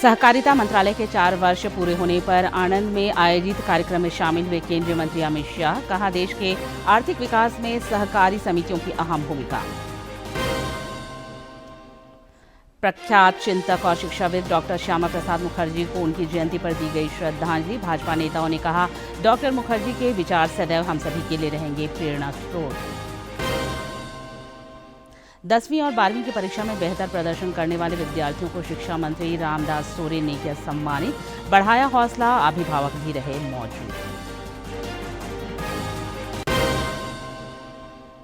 सहकारिता मंत्रालय के 4 वर्ष पूरे होने पर आणंद में आयोजित कार्यक्रम में शामिल हुए केंद्रीय मंत्री अमित शाह। कहा, देश के आर्थिक विकास में सहकारी समितियों की अहम भूमिका। प्रख्यात चिंतक और शिक्षाविद डॉक्टर श्यामा प्रसाद मुखर्जी को उनकी जयंती पर दी गई श्रद्धांजलि। भाजपा नेताओं ने कहा, डॉक्टर मुखर्जी के विचार सदैव हम सभी के लिए रहेंगे प्रेरणा स्रोत। 10वीं और 12वीं की परीक्षा में बेहतर प्रदर्शन करने वाले विद्यार्थियों को शिक्षा मंत्री रामदास सोरेन ने किया सम्मानित। बढ़ाया हौसला, अभिभावक भी रहे मौजूद।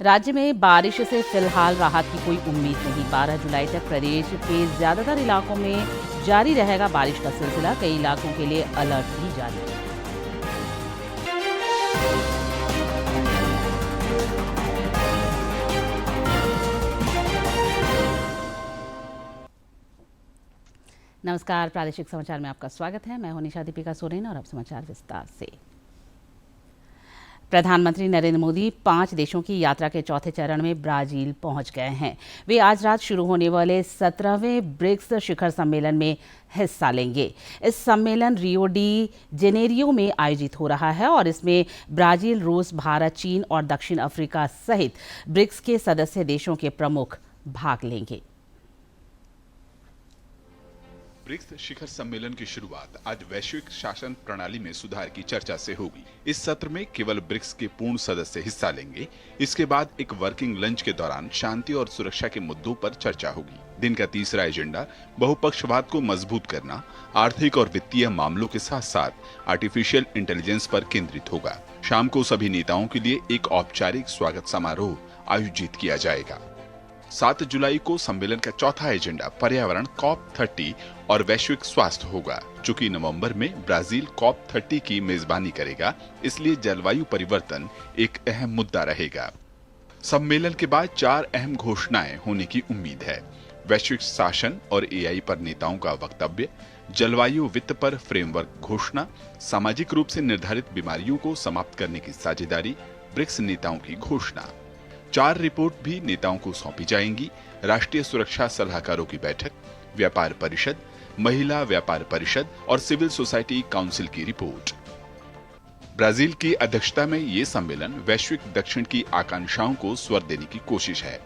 राज्य में बारिश से फिलहाल राहत की कोई उम्मीद नहीं। 12 जुलाई तक प्रदेश के ज्यादातर इलाकों में जारी रहेगा बारिश का सिलसिला। कई इलाकों के लिए अलर्ट भी जारी। नमस्कार, प्रादेशिक समाचार में आपका स्वागत है। मैं हूं निशा दीपिका सोरेन और अब समाचार विस्तार से। प्रधानमंत्री नरेंद्र मोदी 5 देशों की यात्रा के चौथे चरण में ब्राजील पहुंच गए हैं। वे आज रात शुरू होने वाले 17वें ब्रिक्स शिखर सम्मेलन में हिस्सा लेंगे। इस सम्मेलन रियो डी जेनेरियो में आयोजित हो रहा है और इसमें ब्राजील, रूस, भारत, चीन और दक्षिण अफ्रीका सहित ब्रिक्स के सदस्य देशों के प्रमुख भाग लेंगे। ब्रिक्स शिखर सम्मेलन की शुरुआत आज वैश्विक शासन प्रणाली में सुधार की चर्चा से होगी। इस सत्र में केवल ब्रिक्स के पूर्ण सदस्य हिस्सा लेंगे। इसके बाद एक वर्किंग लंच के दौरान शांति और सुरक्षा के मुद्दों पर चर्चा होगी। दिन का तीसरा एजेंडा बहुपक्षवाद को मजबूत करना, आर्थिक और वित्तीय मामलों के साथ साथ आर्टिफिशियल इंटेलिजेंस पर केंद्रित होगा। शाम को सभी नेताओं के लिए एक औपचारिक स्वागत समारोह आयोजित किया जाएगा। 7 जुलाई को सम्मेलन का चौथा एजेंडा पर्यावरण COP30 और वैश्विक स्वास्थ्य होगा। चूंकि नवंबर में ब्राजील COP30 की मेजबानी करेगा, इसलिए जलवायु परिवर्तन एक अहम मुद्दा रहेगा। सम्मेलन के बाद 4 अहम घोषणाएं होने की उम्मीद है। वैश्विक शासन और AI पर नेताओं का वक्तव्य, जलवायु वित्त पर फ्रेमवर्क घोषणा, सामाजिक रूप से निर्धारित बीमारियों को समाप्त करने की साझेदारी, ब्रिक्स नेताओं की घोषणा। 4 रिपोर्ट भी नेताओं को सौंपी जाएंगी। राष्ट्रीय सुरक्षा सलाहकारों की बैठक, व्यापार परिषद, महिला व्यापार परिषद और सिविल सोसाइटी काउंसिल की रिपोर्ट। ब्राजील की अध्यक्षता में ये सम्मेलन वैश्विक दक्षिण की आकांक्षाओं को स्वर देने की कोशिश है।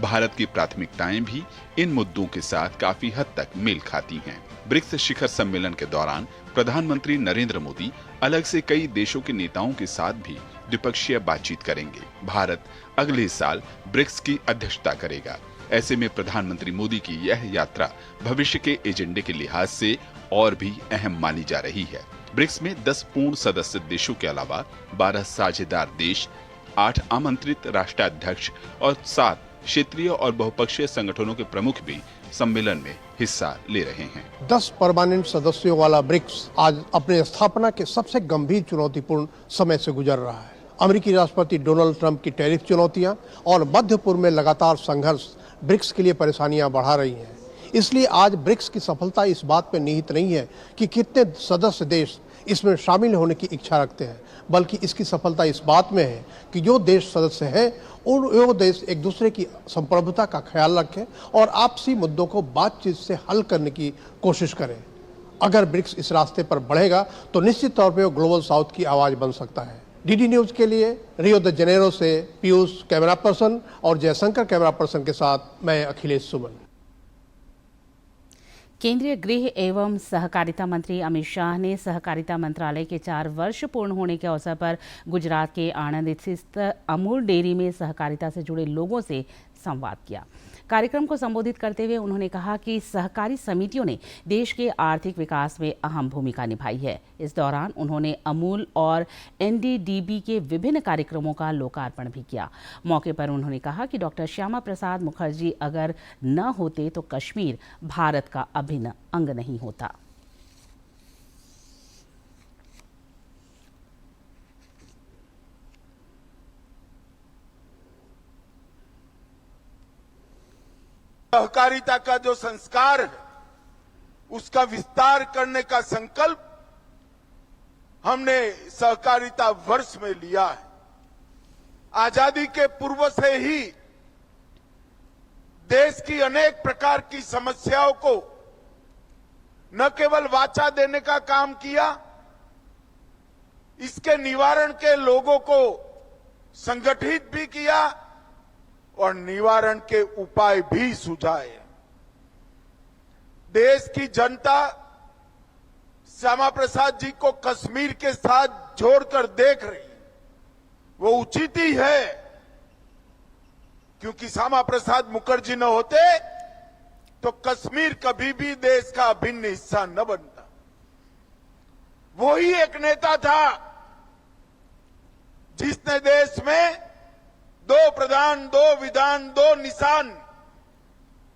भारत की प्राथमिकताएं भी इन मुद्दों के साथ काफी हद तक मेल खाती हैं। ब्रिक्स शिखर सम्मेलन के दौरान प्रधानमंत्री नरेंद्र मोदी अलग से कई देशों के नेताओं के साथ भी द्विपक्षीय बातचीत करेंगे। भारत अगले साल ब्रिक्स की अध्यक्षता करेगा। ऐसे में प्रधानमंत्री मोदी की यह यात्रा भविष्य के एजेंडे के लिहाज से और भी अहम मानी जा रही है। ब्रिक्स में 10 पूर्ण सदस्य देशों के अलावा 12 साझेदार देश, 8 आमंत्रित राष्ट्राध्यक्ष और 7 क्षेत्रीय और बहुपक्षीय संगठनों के प्रमुख भी सम्मेलन में हिस्सा ले रहे हैं। 10 परमानेंट सदस्यों वाला ब्रिक्स आज अपने स्थापना के सबसे गंभीर चुनौतीपूर्ण समय से गुजर रहा है। अमेरिकी राष्ट्रपति डोनाल्ड ट्रंप की टैरिफ चुनौतियां और मध्य पूर्व में लगातार संघर्ष ब्रिक्स के लिए परेशानियां बढ़ा रही हैं। इसलिए आज ब्रिक्स की सफलता इस बात पर निहित नहीं है कि कितने सदस्य देश इसमें शामिल होने की इच्छा रखते हैं, बल्कि इसकी सफलता इस बात में है कि जो देश सदस्य हैं वो देश एक दूसरे की संप्रभुता का ख्याल रखें और आपसी मुद्दों को बातचीत से हल करने की कोशिश करें। अगर ब्रिक्स इस रास्ते पर बढ़ेगा तो निश्चित तौर पर वो ग्लोबल साउथ की आवाज बन सकता है। डीडी न्यूज के लिए रियो द जेनेरो से पीयूष कैमरा पर्सन और जयशंकर कैमरा पर्सन के साथ मैं अखिलेश सुमन। केंद्रीय गृह एवं सहकारिता मंत्री अमित शाह ने सहकारिता मंत्रालय के 4 वर्ष पूर्ण होने के अवसर पर गुजरात के आणंद स्थित अमूल डेयरी में सहकारिता से जुड़े लोगों से संवाद किया। कार्यक्रम को संबोधित करते हुए उन्होंने कहा कि सहकारी समितियों ने देश के आर्थिक विकास में अहम भूमिका निभाई है। इस दौरान उन्होंने अमूल और NDDB के विभिन्न कार्यक्रमों का लोकार्पण भी किया। मौके पर उन्होंने कहा कि डॉक्टर श्यामा प्रसाद मुखर्जी अगर न होते तो कश्मीर भारत का अभिन्न अंग नहीं होता। सहकारिता का जो संस्कार है उसका विस्तार करने का संकल्प हमने सहकारिता वर्ष में लिया है। आजादी के पूर्व से ही देश की अनेक प्रकार की समस्याओं को न केवल वाचा देने का काम किया, इसके निवारण के लोगों को संगठित भी किया और निवारण के उपाय भी सुझाए। देश की जनता श्यामा प्रसाद जी को कश्मीर के साथ जोड़कर देख रही, वो उचित ही है, क्योंकि श्यामा प्रसाद मुखर्जी न होते तो कश्मीर कभी भी देश का अभिन्न हिस्सा न बनता। वो ही एक नेता था जिसने देश में 2 प्रधान 2 विधान 2 निशान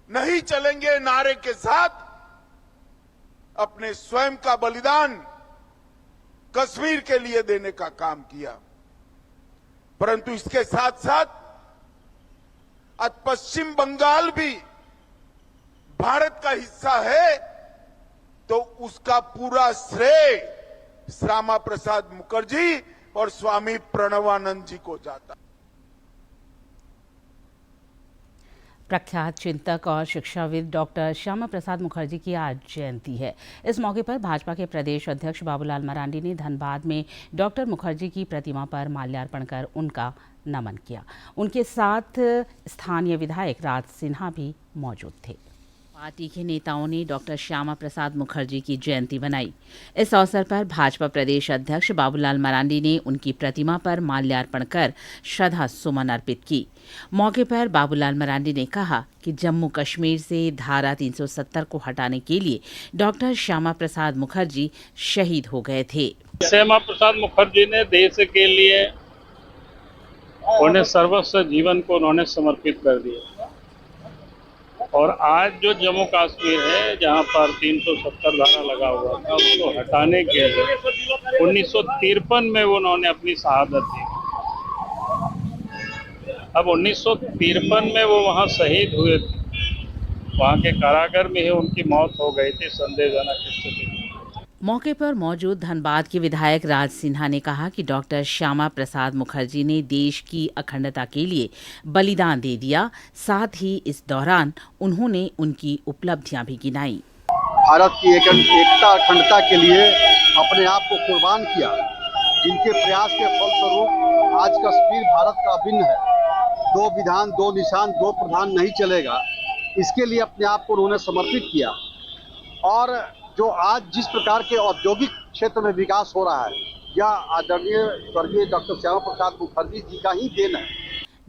नहीं चलेंगे नारे के साथ अपने स्वयं का बलिदान कश्मीर के लिए देने का काम किया। परंतु इसके साथ साथ आज पश्चिम बंगाल भी भारत का हिस्सा है, तो उसका पूरा श्रेय श्यामा प्रसाद मुखर्जी और स्वामी प्रणवानंद जी को जाता। प्रख्यात चिंतक और शिक्षाविद डॉक्टर श्यामा प्रसाद मुखर्जी की आज जयंती है। इस मौके पर भाजपा के प्रदेश अध्यक्ष बाबूलाल मरांडी ने धनबाद में डॉक्टर मुखर्जी की प्रतिमा पर माल्यार्पण कर उनका नमन किया। उनके साथ स्थानीय विधायक राज सिन्हा भी मौजूद थे। पार्टी के नेताओं ने डॉक्टर श्यामा प्रसाद मुखर्जी की जयंती मनाई। इस अवसर पर भाजपा प्रदेश अध्यक्ष बाबूलाल मरांडी ने उनकी प्रतिमा पर माल्यार्पण कर श्रद्धा सुमन अर्पित की। मौके पर बाबूलाल मरांडी ने कहा कि जम्मू कश्मीर से धारा 370 को हटाने के लिए डॉक्टर श्यामा प्रसाद मुखर्जी शहीद हो गए थे। श्यामा प्रसाद मुखर्जी ने देश के लिए उन्हें सर्वस्व जीवन को उन्होंने समर्पित कर दिया, और आज जो जम्मू कश्मीर है जहां पर 370 धारा लगा हुआ था उसको हटाने के लिए 1953 में उन्होंने अपनी शहादत दी। अब 1953 में वो वहां शहीद हुए थे, वहां के कारागार में ही उनकी मौत हो गई थी संदेहजनक स्थिति में। मौके पर मौजूद धनबाद के विधायक राज सिन्हा ने कहा कि डॉक्टर श्यामा प्रसाद मुखर्जी ने देश की अखंडता के लिए बलिदान दे दिया। साथ ही इस दौरान उन्होंने उनकी उपलब्धियां भी गिनाई। भारत की एकता अखंडता के लिए अपने आप को कुर्बान किया, जिनके प्रयास के फलस्वरूप आज कश्मीर भारत का अभिन्न है। 2 विधान 2 निशान 2 प्रधान नहीं चलेगा, इसके लिए अपने आप को उन्होंने समर्पित किया। और जो आज जिस प्रकार के औद्योगिक क्षेत्र में विकास हो रहा है, यह आदरणीय स्वर्गीय डॉक्टर श्यामा प्रसाद मुखर्जी जी का ही देन है।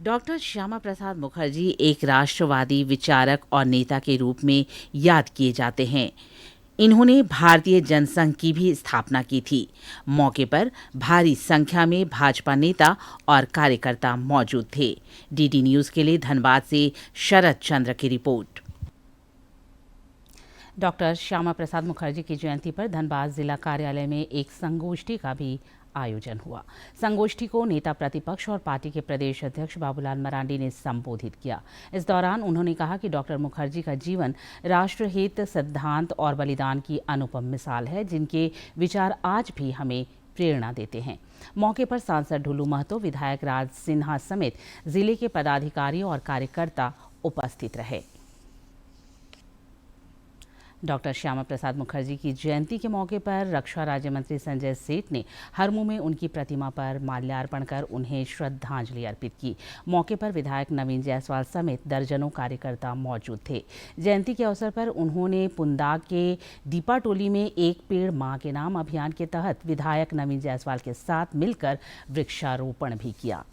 डॉक्टर श्यामा प्रसाद मुखर्जी एक राष्ट्रवादी विचारक और नेता के रूप में याद किए जाते हैं। इन्होंने भारतीय जनसंघ की भी स्थापना की थी। मौके पर भारी संख्या में भाजपा नेता और कार्यकर्ता मौजूद थे। डीडी न्यूज़ के लिए धनबाद से शरद चंद्र की रिपोर्ट। डॉक्टर श्यामा प्रसाद मुखर्जी की जयंती पर धनबाद जिला कार्यालय में एक संगोष्ठी का भी आयोजन हुआ। संगोष्ठी को नेता प्रतिपक्ष और पार्टी के प्रदेश अध्यक्ष बाबूलाल मरांडी ने संबोधित किया। इस दौरान उन्होंने कहा कि डॉक्टर मुखर्जी का जीवन राष्ट्रहित, सिद्धांत और बलिदान की अनुपम मिसाल है, जिनके विचार आज भी हमें प्रेरणा देते हैं। मौके पर सांसद ढुलू महतो, विधायक राज सिन्हा समेत जिले के पदाधिकारी और कार्यकर्ता उपस्थित रहे। डॉक्टर श्यामा प्रसाद मुखर्जी की जयंती के मौके पर रक्षा राज्य मंत्री संजय सेठ ने हरमू में उनकी प्रतिमा पर माल्यार्पण कर उन्हें श्रद्धांजलि अर्पित की। मौके पर विधायक नवीन जायसवाल समेत दर्जनों कार्यकर्ता मौजूद थे। जयंती के अवसर पर उन्होंने पुंदाग के दीपाटोली में एक पेड़ मां के नाम अभियान के तहत विधायक नवीन जायसवाल के साथ मिलकर वृक्षारोपण भी किया।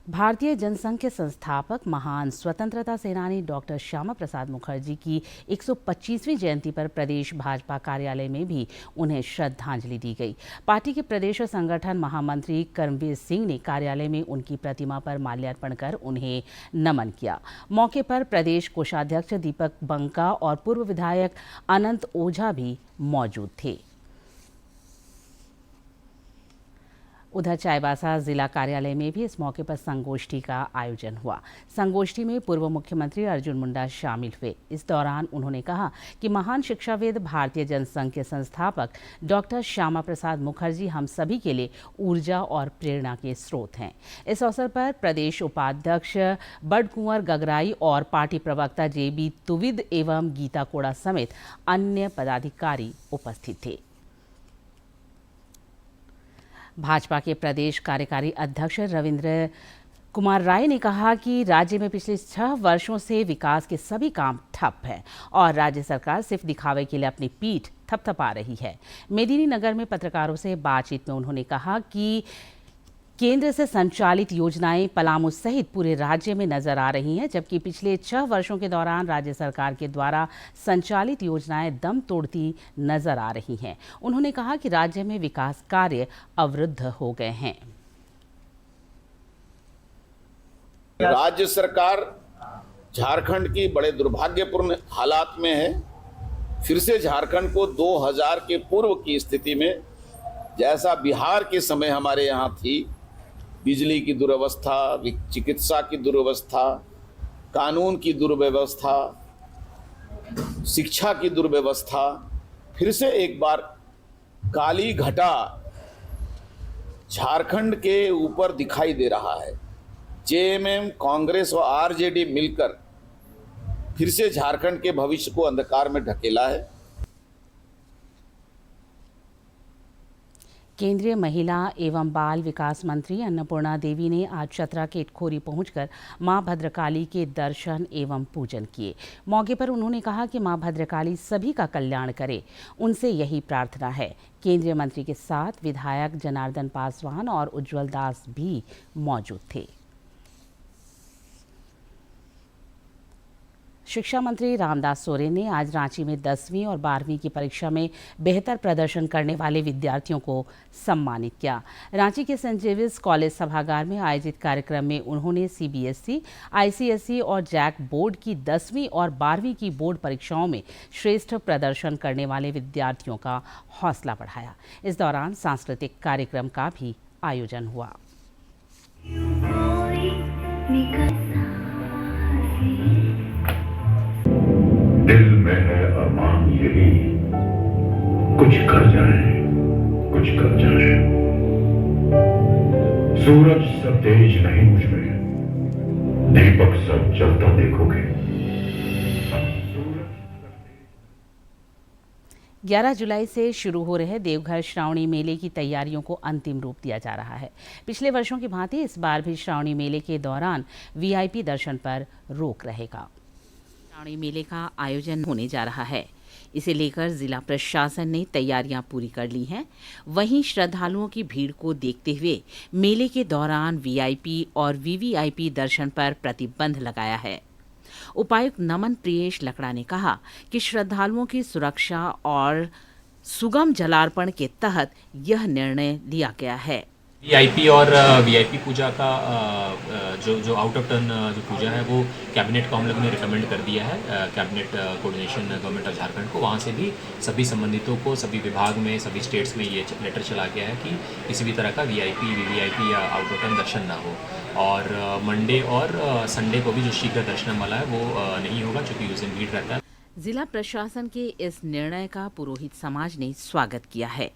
भारतीय जनसंघ के संस्थापक महान स्वतंत्रता सेनानी डॉक्टर श्यामा प्रसाद मुखर्जी की 125वीं जयंती पर प्रदेश भाजपा कार्यालय में भी उन्हें श्रद्धांजलि दी गई। पार्टी के प्रदेश संगठन महामंत्री कर्मवीर सिंह ने कार्यालय में उनकी प्रतिमा पर माल्यार्पण कर उन्हें नमन किया। मौके पर प्रदेश कोषाध्यक्ष दीपक बंका और पूर्व विधायक अनंत ओझा भी मौजूद थे। उधर चाईबासा जिला कार्यालय में भी इस मौके पर संगोष्ठी का आयोजन हुआ। संगोष्ठी में पूर्व मुख्यमंत्री अर्जुन मुंडा शामिल हुए। इस दौरान उन्होंने कहा कि महान शिक्षाविद, भारतीय जनसंघ के संस्थापक डॉक्टर श्यामा प्रसाद मुखर्जी हम सभी के लिए ऊर्जा और प्रेरणा के स्रोत हैं। इस अवसर पर प्रदेश उपाध्यक्ष बड़कुंवर गगराई और पार्टी प्रवक्ता JB तुविद एवं गीता कोड़ा समेत अन्य पदाधिकारी उपस्थित थे। भाजपा के प्रदेश कार्यकारी अध्यक्ष रविंद्र कुमार राय ने कहा कि राज्य में पिछले 6 वर्षों से विकास के सभी काम ठप हैं और राज्य सरकार सिर्फ दिखावे के लिए अपनी पीठ थपथपा रही है। मेदिनीनगर में पत्रकारों से बातचीत में उन्होंने कहा कि केंद्र से संचालित योजनाएं पलामू सहित पूरे राज्य में नजर आ रही हैं, जबकि पिछले 6 वर्षों के दौरान राज्य सरकार के द्वारा संचालित योजनाएं दम तोड़ती नजर आ रही हैं। उन्होंने कहा कि राज्य में विकास कार्य अवरुद्ध हो गए हैं। राज्य सरकार झारखंड की बड़े दुर्भाग्यपूर्ण हालात में है। फिर से झारखंड को 2000 के पूर्व की स्थिति में, जैसा बिहार के समय हमारे यहाँ थी, बिजली की दुर्व्यवस्था, चिकित्सा की दुर्व्यवस्था, कानून की दुर्व्यवस्था, शिक्षा की दुर्व्यवस्था, फिर से एक बार काली घटा झारखंड के ऊपर दिखाई दे रहा है। JMM, कांग्रेस और RJD मिलकर फिर से झारखंड के भविष्य को अंधकार में ढकेला है। केंद्रीय महिला एवं बाल विकास मंत्री अन्नपूर्णा देवी ने आज चतरा के इटखोरी पहुंचकर मां भद्रकाली के दर्शन एवं पूजन किए। मौके पर उन्होंने कहा कि मां भद्रकाली सभी का कल्याण करे, उनसे यही प्रार्थना है। केंद्रीय मंत्री के साथ विधायक जनार्दन पासवान और उज्जवल दास भी मौजूद थे। शिक्षा मंत्री रामदास सोरेन ने आज रांची में 10वीं और 12वीं की परीक्षा में बेहतर प्रदर्शन करने वाले विद्यार्थियों को सम्मानित किया। रांची के सेंट जेवियर्स कॉलेज सभागार में आयोजित कार्यक्रम में उन्होंने CBSE, ICSE और जैक बोर्ड की 10वीं और 12वीं की बोर्ड परीक्षाओं में श्रेष्ठ प्रदर्शन करने वाले विद्यार्थियों का हौसला बढ़ाया। इस दौरान सांस्कृतिक कार्यक्रम का भी आयोजन हुआ। दिल में है अरमान यही, कुछ कर जाए, कुछ कर जाए। सूरज सब तेज नहीं मुझ में, दीपक सब जलता देखोगे। 11 जुलाई से शुरू हो रहे देवघर श्रावणी मेले की तैयारियों को अंतिम रूप दिया जा रहा है। पिछले वर्षों की भांति इस बार भी श्रावणी मेले के दौरान VIP दर्शन पर रोक रहेगा। श्रावणी मेले का आयोजन होने जा रहा है, इसे लेकर जिला प्रशासन ने तैयारियां पूरी कर ली हैं। वहीं श्रद्धालुओं की भीड़ को देखते हुए मेले के दौरान VIP और VVIP दर्शन पर प्रतिबंध लगाया है। उपायुक्त नमन प्रियेश लकड़ा ने कहा कि श्रद्धालुओं की सुरक्षा और सुगम जलार्पण के तहत यह निर्णय लिया गया है। VIP और VIP पूजा का जो आउट ऑफ टर्न जो पूजा है वो कैबिनेट को हम लोगों ने रिकमेंड कर दिया है। Cabinet coordination government of Jharkhand को, वहाँ से भी सभी संबंधितों को, सभी विभाग में, सभी स्टेट्स में ये लेटर चला गया है कि किसी भी तरह का VIP, VVIP या आउट ऑफ टर्न दर्शन ना हो। और मंडे और संडे को भी जो शीघ्र दर्शन वाला है वो नहीं होगा, क्योंकि उस दिन भीड़ रहता है। जिला प्रशासन के इस निर्णय का पुरोहित समाज ने स्वागत किया है।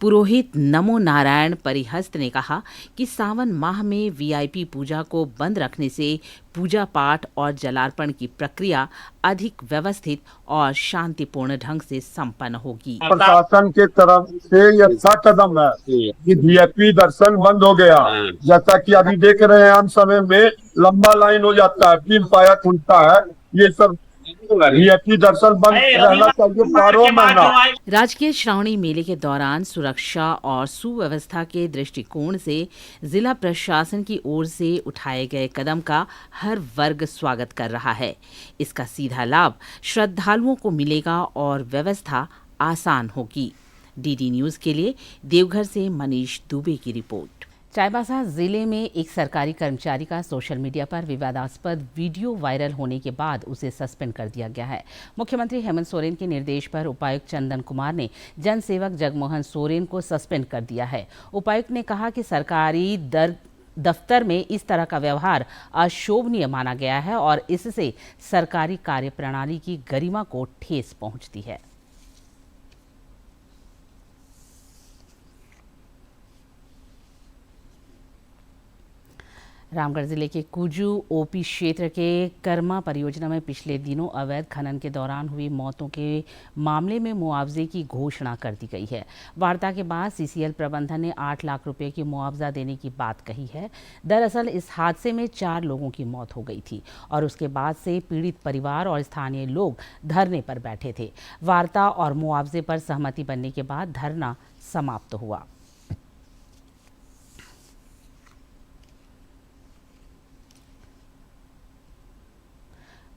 पुरोहित नमो नारायण परिहस्त ने कहा कि सावन माह में VIP पूजा को बंद रखने से पूजा पाठ और जलार्पण की प्रक्रिया अधिक व्यवस्थित और शांतिपूर्ण ढंग से संपन्न होगी। प्रशासन के तरफ से यह अच्छा कदम है कि VIP दर्शन बंद हो गया। जैसा कि अभी देख रहे हैं, आम समय में लंबा लाइन हो जाता है, 3 पाया खुलता है, ये सब VIP दर्शन बंद रहना चाहिए 12 महीना। राजकीय श्रावणी मेले के दौरान सुरक्षा और सुव्यवस्था के दृष्टिकोण से जिला प्रशासन की ओर से उठाए गए कदम का हर वर्ग स्वागत कर रहा है। इसका सीधा लाभ श्रद्धालुओं को मिलेगा और व्यवस्था आसान होगी। DD न्यूज़ के लिए देवघर से मनीष दुबे की रिपोर्ट। चाईबासा जिले में एक सरकारी कर्मचारी का सोशल मीडिया पर विवादास्पद वीडियो वायरल होने के बाद उसे सस्पेंड कर दिया गया है। मुख्यमंत्री हेमंत सोरेन के निर्देश पर उपायुक्त चंदन कुमार ने जनसेवक जगमोहन सोरेन को सस्पेंड कर दिया है। उपायुक्त ने कहा कि सरकारी दफ्तर में इस तरह का व्यवहार अशोभनीय माना गया है और इससे सरकारी कार्यप्रणाली की गरिमा को ठेस पहुंचती है। रामगढ़ जिले के कुजू ओपी क्षेत्र के कर्मा परियोजना में पिछले दिनों अवैध खनन के दौरान हुई मौतों के मामले में मुआवजे की घोषणा कर दी गई है। वार्ता के बाद सीसीएल प्रबंधन ने 8 लाख रुपए की मुआवजा देने की बात कही है। दरअसल इस हादसे में 4 लोगों की मौत हो गई थी और उसके बाद से पीड़ित परिवार और स्थानीय लोग धरने पर बैठे थे। वार्ता और मुआवजे पर सहमति बनने के बाद धरना समाप्त हुआ।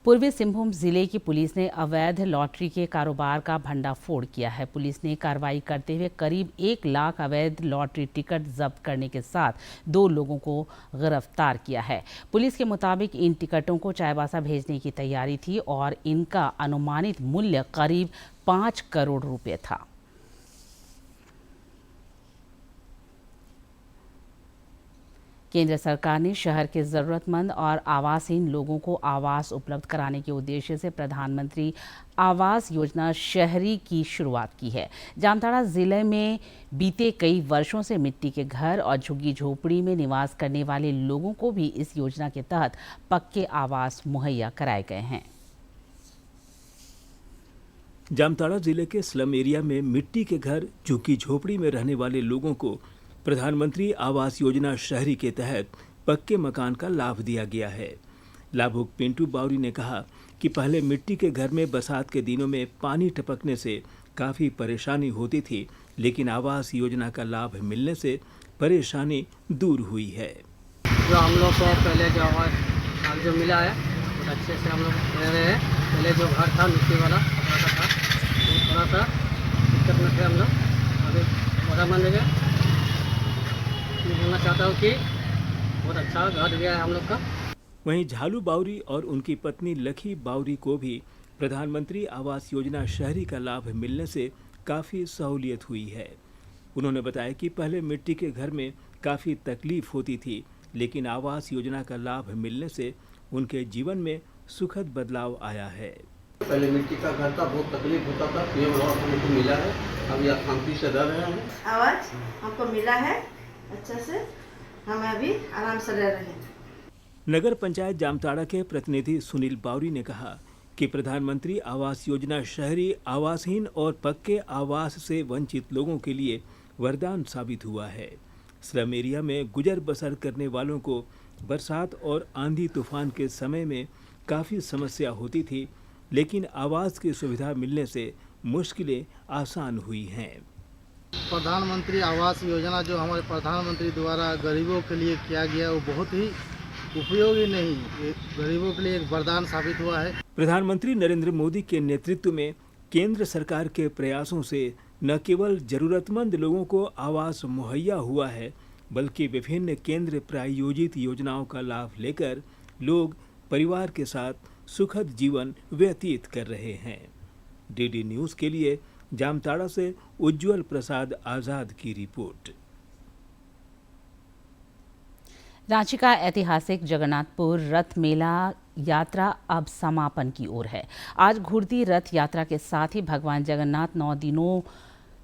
पूर्वी सिंहभूम जिले की पुलिस ने अवैध लॉटरी के कारोबार का भंडाफोड़ किया है। पुलिस ने कार्रवाई करते हुए करीब 1 लाख अवैध लॉटरी टिकट जब्त करने के साथ 2 लोगों को गिरफ्तार किया है। पुलिस के मुताबिक इन टिकटों को चाईबासा भेजने की तैयारी थी और इनका अनुमानित मूल्य करीब 5 करोड़ रुपए था। केंद्र सरकार ने शहर के जरूरतमंद और आवासहीन लोगों को आवास उपलब्ध कराने के उद्देश्य से प्रधानमंत्री आवास योजना शहरी की शुरुआत की है। जामताड़ा जिले में बीते कई वर्षों से मिट्टी के घर और झुग्गी झोपड़ी में निवास करने वाले लोगों को भी इस योजना के तहत पक्के आवास मुहैया कराए गए हैं। जामताड़ा जिले के स्लम एरिया में मिट्टी के घर झुग्गी झोपड़ी में रहने वाले लोगों को प्रधानमंत्री आवास योजना शहरी के तहत पक्के मकान का लाभ दिया गया है। लाभुक पिंटू बावरी ने कहा कि पहले मिट्टी के घर में बरसात के दिनों में पानी टपकने से काफ़ी परेशानी होती थी, लेकिन आवास योजना का लाभ मिलने से परेशानी दूर हुई है। जो हम लोग को पहले जो आवास जो मिला है बहुत अच्छे से हम लोग रह रहे हैं। पहले जो घर था मिट्टी वाला थोड़ा सा दिक्कत में थे हम लोग, अभी बड़ा बन गया। बोलना चाहता हूँ कि बहुत अच्छा घर गया है हम लोग का। वहीं झालू बावरी और उनकी पत्नी लखी बावरी को भी प्रधानमंत्री आवास योजना शहरी का लाभ मिलने से काफ़ी सहूलियत हुई है। उन्होंने बताया कि पहले मिट्टी के घर में काफ़ी तकलीफ होती थी, लेकिन आवास योजना का लाभ मिलने से उनके जीवन में सुखद बदलाव आया है। पहले मिट्टी का घर था, बहुत तकलीफ होता था, ये हमको मिला है। अब यह शांति से रह रहे हैं। आवाज हमको मिला है अच्छा से, हम अभी आराम से रह रहे हैं। नगर पंचायत जामताड़ा के प्रतिनिधि सुनील बावरी ने कहा कि प्रधानमंत्री आवास योजना शहरी आवासहीन और पक्के आवास से वंचित लोगों के लिए वरदान साबित हुआ है। स्लम एरिया में गुजर बसर करने वालों को बरसात और आंधी तूफान के समय में काफ़ी समस्या होती थी, लेकिन आवास की सुविधा मिलने से मुश्किलें आसान हुई हैं। प्रधानमंत्री आवास योजना जो हमारे प्रधानमंत्री द्वारा गरीबों के लिए किया गया वो बहुत ही उपयोगी नहीं, गरीबों के लिए एक वरदान साबित हुआ है। प्रधानमंत्री नरेंद्र मोदी के नेतृत्व में केंद्र सरकार के प्रयासों से न केवल जरूरतमंद लोगों को आवास मुहैया हुआ है, बल्कि विभिन्न केंद्र प्रायोजित योजनाओं का लाभ लेकर लोग परिवार के साथ सुखद जीवन व्यतीत कर रहे हैं। डीडी न्यूज़ के लिए जामताड़ा से उज्जवल प्रसाद आजाद की रिपोर्ट। रांची का ऐतिहासिक जगन्नाथपुर रथ मेला यात्रा अब समापन की ओर है। आज घुड़ती रथ यात्रा के साथ ही भगवान जगन्नाथ 9 दिनों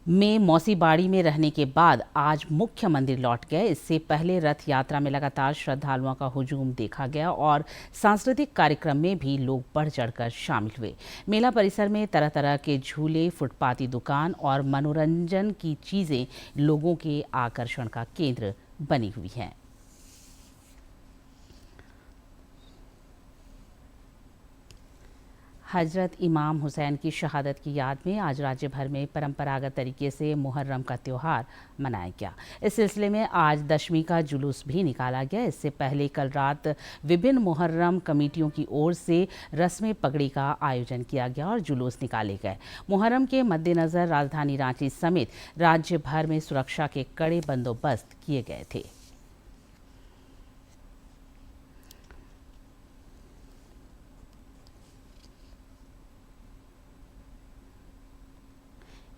में मौसी बाड़ी में रहने के बाद आज मुख्य मंदिर लौट गए। इससे पहले रथ यात्रा में लगातार श्रद्धालुओं का हुजूम देखा गया और सांस्कृतिक कार्यक्रम में भी लोग बढ़ चढ़कर शामिल हुए। मेला परिसर में तरह तरह के झूले, फुटपाती दुकान और मनोरंजन की चीजें लोगों के आकर्षण का केंद्र बनी हुई हैं। हजरत इमाम हुसैन की शहादत की याद में आज राज्य भर में परंपरागत तरीके से मुहर्रम का त्यौहार मनाया गया। इस सिलसिले में आज दशमी का जुलूस भी निकाला गया। इससे पहले कल रात विभिन्न मुहर्रम कमेटियों की ओर से रस्म पगड़ी का आयोजन किया गया और जुलूस निकाले गए। मुहर्रम के मद्देनजर राजधानी रांची समेत राज्य भर में सुरक्षा के कड़े बंदोबस्त किए गए थे।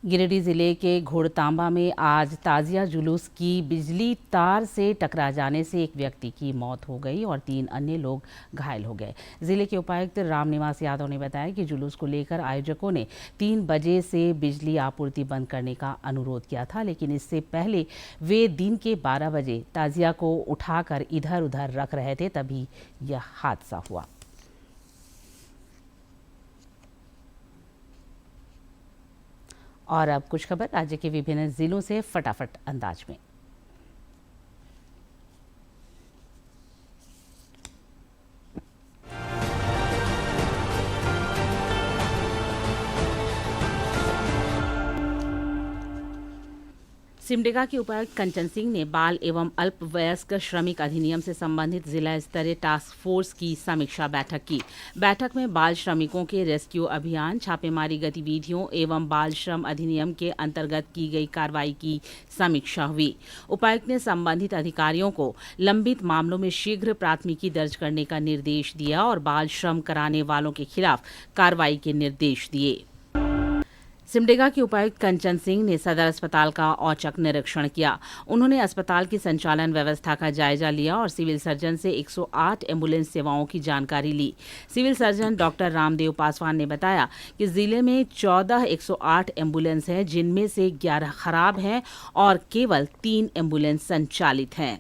गिरिडीह जिले के घोड़तांबा में आज ताजिया जुलूस की बिजली तार से टकरा जाने से एक व्यक्ति की मौत हो गई और 3 अन्य लोग घायल हो गए। जिले के उपायुक्त रामनिवास यादव ने बताया कि जुलूस को लेकर आयोजकों ने 3 बजे से बिजली आपूर्ति बंद करने का अनुरोध किया था, लेकिन इससे पहले वे दिन के 12 बजे ताजिया को उठाकर इधर उधर रख रहे थे, तभी यह हादसा हुआ। और अब कुछ खबर राज्य के विभिन्न जिलों से फटाफट अंदाज में। सिमडेगा के उपायुक्त कंचन सिंह ने बाल एवं अल्पवयस्क श्रमिक अधिनियम से संबंधित जिला स्तरीय टास्क फोर्स की समीक्षा बैठक की। बैठक में बाल श्रमिकों के रेस्क्यू अभियान, छापेमारी गतिविधियों एवं बाल श्रम अधिनियम के अंतर्गत की गई कार्रवाई की समीक्षा हुई। उपायुक्त ने संबंधित अधिकारियों को लंबित मामलों में शीघ्र प्राथमिकी दर्ज करने का निर्देश दिया और बाल श्रम कराने वालों के खिलाफ कार्रवाई के निर्देश दिए। सिमडेगा के उपायुक्त कंचन सिंह ने सदर अस्पताल का औचक निरीक्षण किया। उन्होंने अस्पताल की संचालन व्यवस्था का जायजा लिया और सिविल सर्जन से 108 एम्बुलेंस सेवाओं की जानकारी ली। Civil surgeon doctor Ramdev Paswan ने बताया कि जिले में 14 108 एम्बुलेंस हैं, जिनमें से 11 खराब हैं और केवल 3 एम्बुलेंस संचालित हैं।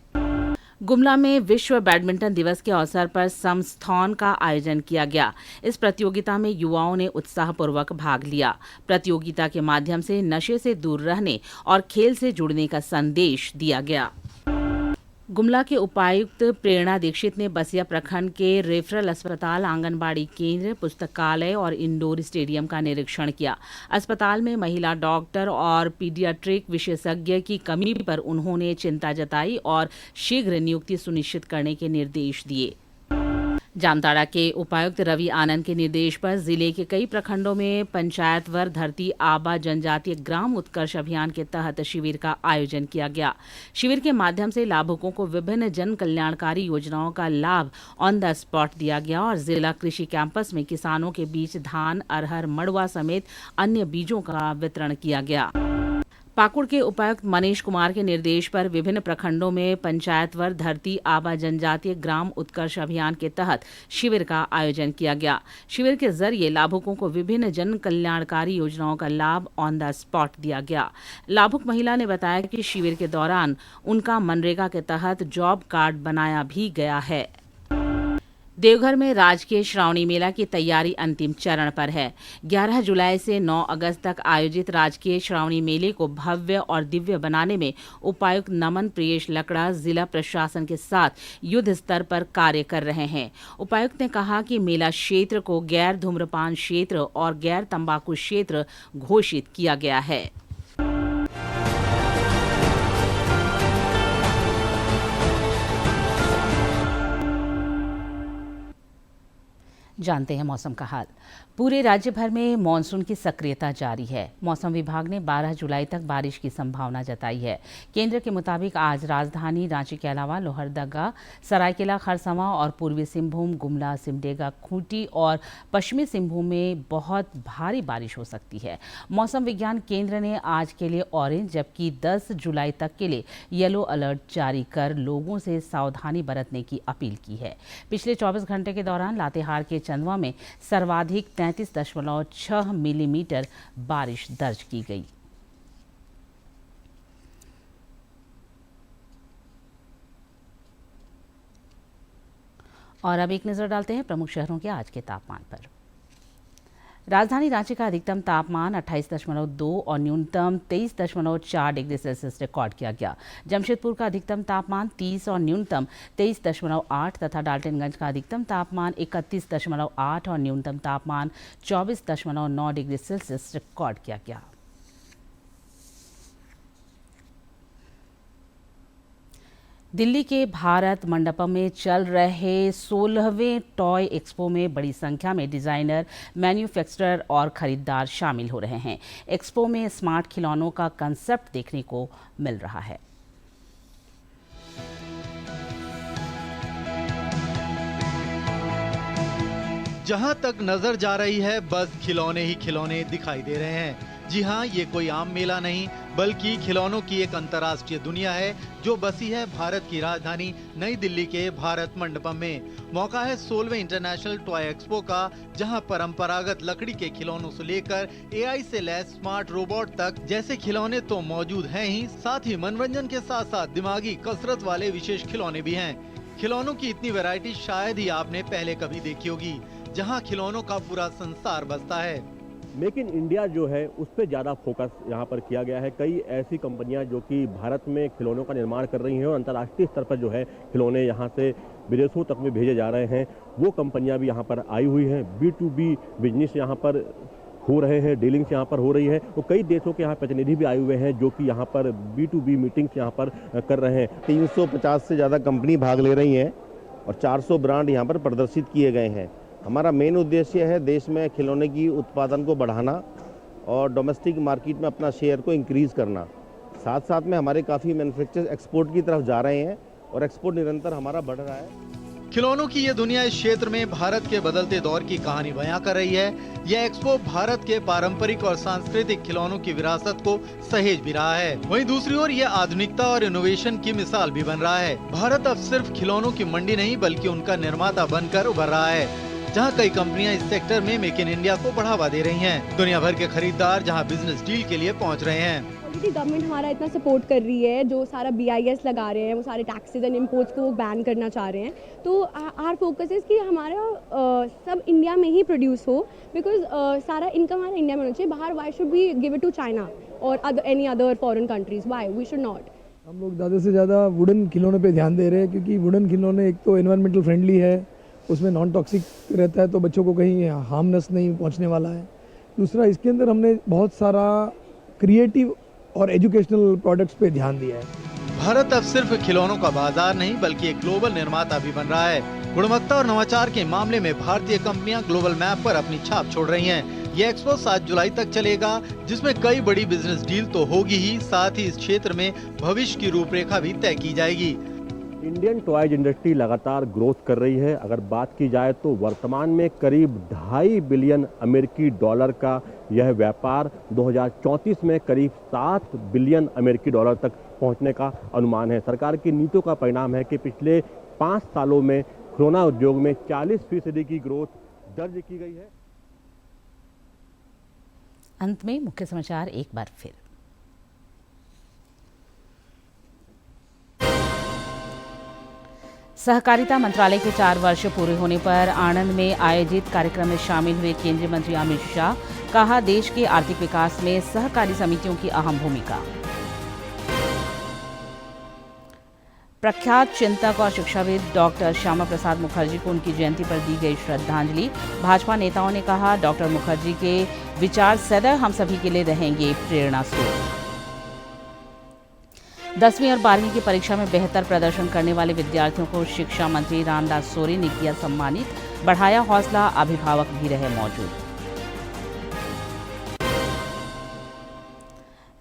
गुमला में विश्व बैडमिंटन दिवस के अवसर पर समस्थॉन का आयोजन किया गया। इस प्रतियोगिता में युवाओं ने उत्साहपूर्वक भाग लिया। प्रतियोगिता के माध्यम से नशे से दूर रहने और खेल से जुड़ने का संदेश दिया गया। गुमला के उपायुक्त प्रेरणा दीक्षित ने बसिया प्रखंड के रेफरल अस्पताल, आंगनबाड़ी केंद्र, पुस्तकालय और इंडोर स्टेडियम का निरीक्षण किया। अस्पताल में महिला डॉक्टर और पीडियाट्रिक विशेषज्ञ की कमी पर उन्होंने चिंता जताई और शीघ्र नियुक्ति सुनिश्चित करने के निर्देश दिए। जामताड़ा के उपायुक्त रवि आनंद के निर्देश पर जिले के कई प्रखंडों में पंचायतवर धरती आबा जनजातीय ग्राम उत्कर्ष अभियान के तहत शिविर का आयोजन किया गया। शिविर के माध्यम से लाभुकों को विभिन्न जन कल्याणकारी योजनाओं का लाभ ऑन द स्पॉट दिया गया और जिला कृषि कैंपस में किसानों के बीच धान, अरहर, मड़ुआ समेत अन्य बीजों का वितरण किया गया। पाकुड़ के उपायुक्त मनीष कुमार के निर्देश पर विभिन्न प्रखंडों में पंचायतवर धरती आबा जनजातीय ग्राम उत्कर्ष अभियान के तहत शिविर का आयोजन किया गया। शिविर के जरिए लाभुकों को विभिन्न जन कल्याणकारी योजनाओं का लाभ ऑन द स्पॉट दिया गया। लाभुक महिला ने बताया कि शिविर के दौरान उनका मनरेगा के तहत जॉब कार्ड बनाया भी गया है। देवघर में राजकीय श्रावणी मेला की तैयारी अंतिम चरण पर है। 11 जुलाई से 9 अगस्त तक आयोजित राजकीय श्रावणी मेले को भव्य और दिव्य बनाने में उपायुक्त नमन प्रियेश लकड़ा जिला प्रशासन के साथ युद्ध स्तर पर कार्य कर रहे हैं। उपायुक्त ने कहा कि मेला क्षेत्र को गैर धूम्रपान क्षेत्र और गैर तंबाकू क्षेत्र घोषित किया गया है। जानते हैं मौसम का हाल। पूरे राज्य भर में मानसून की सक्रियता जारी है। मौसम विभाग ने 12 जुलाई तक बारिश की संभावना जताई है। केंद्र के मुताबिक आज राजधानी रांची के अलावा लोहरदगा, सरायकेला खरसावां और पूर्वी सिंहभूम, गुमला, सिमडेगा, खूंटी और पश्चिमी सिंहभूम में बहुत भारी बारिश हो सकती है। मौसम विज्ञान केंद्र ने आज के लिए ऑरेंज जबकि 10 जुलाई तक के लिए येलो अलर्ट जारी कर लोगों से सावधानी बरतने की अपील की है। पिछले 24 घंटे के दौरान लातेहार के चंदवा में सर्वाधिक 33.6 मिलीमीटर बारिश दर्ज की गई। और अब एक नजर डालते हैं प्रमुख शहरों के आज के तापमान पर। राजधानी रांची का अधिकतम तापमान 28.2 और न्यूनतम 23.4 डिग्री सेल्सियस रिकॉर्ड किया गया। जमशेदपुर का अधिकतम तापमान 30 और न्यूनतम 23.8 तथा डाल्टनगंज का अधिकतम तापमान 31.8 और न्यूनतम तापमान 24.9 डिग्री सेल्सियस रिकॉर्ड किया गया। दिल्ली के भारत मंडपम में चल रहे 16वें टॉय एक्सपो में बड़ी संख्या में डिजाइनर, मैन्युफैक्चरर और खरीदार शामिल हो रहे हैं। एक्सपो में स्मार्ट खिलौनों का कंसेप्ट देखने को मिल रहा है। जहां तक नजर जा रही है बस खिलौने ही खिलौने दिखाई दे रहे हैं। जी हाँ, ये कोई आम मेला नहीं बल्कि खिलौनों की एक अंतर्राष्ट्रीय दुनिया है जो बसी है भारत की राजधानी नई दिल्ली के भारत मंडपम में। मौका है 16वें इंटरनेशनल टॉय एक्सपो का, जहां परंपरागत लकड़ी के खिलौनों से लेकर एआई से लैस स्मार्ट रोबोट तक जैसे खिलौने तो मौजूद हैं ही, साथ ही मनोरंजन के साथ साथ दिमागी कसरत वाले विशेष खिलौने भी हैं। खिलौनों की इतनी वैरायटी शायद ही आपने पहले कभी देखी होगी, जहां खिलौनों का पूरा संसार बसता है। मेक इन इंडिया जो है उस पर ज़्यादा फोकस यहाँ पर किया गया है। कई ऐसी कंपनियां जो कि भारत में खिलौनों का निर्माण कर रही हैं और अंतर्राष्ट्रीय स्तर पर जो है खिलौने यहाँ से विदेशों तक में भेजे जा रहे हैं, वो कंपनियां भी यहाँ पर आई हुई हैं। B2B बिजनेस यहाँ पर हो रहे हैं, डीलिंग्स यहाँ पर हो रही है और कई देशों के यहाँ प्रतिनिधि भी आए हुए हैं जो कि यहाँ पर B2B मीटिंग्स यहाँ पर कर रहे हैं। 350 से ज़्यादा कंपनी भाग ले रही हैं और 400 ब्रांड यहाँ पर प्रदर्शित किए गए हैं। हमारा मेन उद्देश्य है देश में खिलौने की उत्पादन को बढ़ाना और डोमेस्टिक मार्केट में अपना शेयर को इंक्रीज करना। साथ साथ में हमारे काफ़ी मैन्युफैक्चरर्स एक्सपोर्ट की तरफ जा रहे हैं और एक्सपोर्ट निरंतर हमारा बढ़ रहा है। खिलौनों की ये दुनिया इस क्षेत्र में भारत के बदलते दौर की कहानी बयां कर रही है। यह एक्सपो भारत के पारंपरिक और सांस्कृतिक खिलौनों की विरासत को सहेज भी रहा है। वहीं दूसरी ओर यह आधुनिकता और इनोवेशन की मिसाल भी बन रहा है। भारत अब सिर्फ खिलौनों की मंडी नहीं बल्कि उनका निर्माता बनकर उभर रहा है, जहां कई कंपनियां इस सेक्टर में मेक इन इंडिया को बढ़ावा दे रही हैं। दुनिया भर के खरीदार जहां बिजनेस डील के लिए पहुंच रहे हैं। गवर्नमेंट हमारा इतना सपोर्ट कर रही है, जो सारा BIS लगा रहे हैं, वो सारे टैक्सेस एंड इम्पोर्ट्स को बैन करना चाह रहे हैं। तो आर फोकस है कि हमारा सब इंडिया में ही प्रोड्यूस हो, बिकॉज सारा इनकम हमारा इंडिया में होना चाहिए। बाहर why should we give it to China और any other foreign countries, why we should not. हम लोग ज़्यादा से ज़्यादा वुडन खिलौने पे ध्यान दे रहे हैं, क्योंकि वुडन खिलौने एक तो एनवायरमेंटल फ्रेंडली है, उसमें नॉन टॉक्सिक रहता है, तो बच्चों को कहीं हार्मनेस नहीं पहुंचने वाला है। दूसरा, इसके अंदर हमने बहुत सारा क्रिएटिव और एजुकेशनल प्रोडक्ट्स पे ध्यान दिया है। भारत अब सिर्फ खिलौनों का बाजार नहीं बल्कि एक ग्लोबल निर्माता भी बन रहा है। गुणवत्ता और नवाचार के मामले में भारतीय कंपनियां ग्लोबल मैप पर अपनी छाप छोड़ रही हैं। ये एक्सपो 7 जुलाई तक चलेगा, जिसमें कई बड़ी बिजनेस डील तो होगी ही, साथ ही इस क्षेत्र में भविष्य की रूपरेखा भी तय की जाएगी। इंडियन टॉयज इंडस्ट्री लगातार ग्रोथ कर रही है। अगर बात की जाए तो वर्तमान में करीब 2.5 बिलियन अमेरिकी डॉलर का यह व्यापार 2034 में करीब 7 बिलियन अमेरिकी डॉलर तक पहुंचने का अनुमान है। सरकार की नीतियों का परिणाम है कि पिछले 5 सालों में खिलौना उद्योग में 40% की ग्रोथ दर्ज की गई है। अंत में मुख्य समाचार एक बार फिर। सहकारिता मंत्रालय के 4 वर्ष पूरे होने पर आणंद में आयोजित कार्यक्रम में शामिल हुए केंद्रीय मंत्री अमित शाह। कहा, देश के आर्थिक विकास में सहकारी समितियों की अहम भूमिका। प्रख्यात चिंतक और शिक्षाविद डॉक्टर श्यामा प्रसाद मुखर्जी को उनकी जयंती पर दी गई श्रद्धांजलि। भाजपा नेताओं ने कहा, डॉक्टर मुखर्जी के विचार सदैव हम सभी के लिए रहेंगे प्रेरणा स्रोत। 10वीं और 12वीं की परीक्षा में बेहतर प्रदर्शन करने वाले विद्यार्थियों को शिक्षा मंत्री रामदास सोरेन ने किया सम्मानित। बढ़ाया हौसला, अभिभावक भी रहे मौजूद।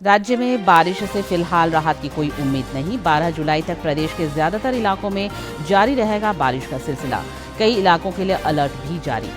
राज्य में बारिश से फिलहाल राहत की कोई उम्मीद नहीं। 12 जुलाई तक प्रदेश के ज्यादातर इलाकों में जारी रहेगा बारिश का सिलसिला। कई इलाकों के लिए अलर्ट भी जारी।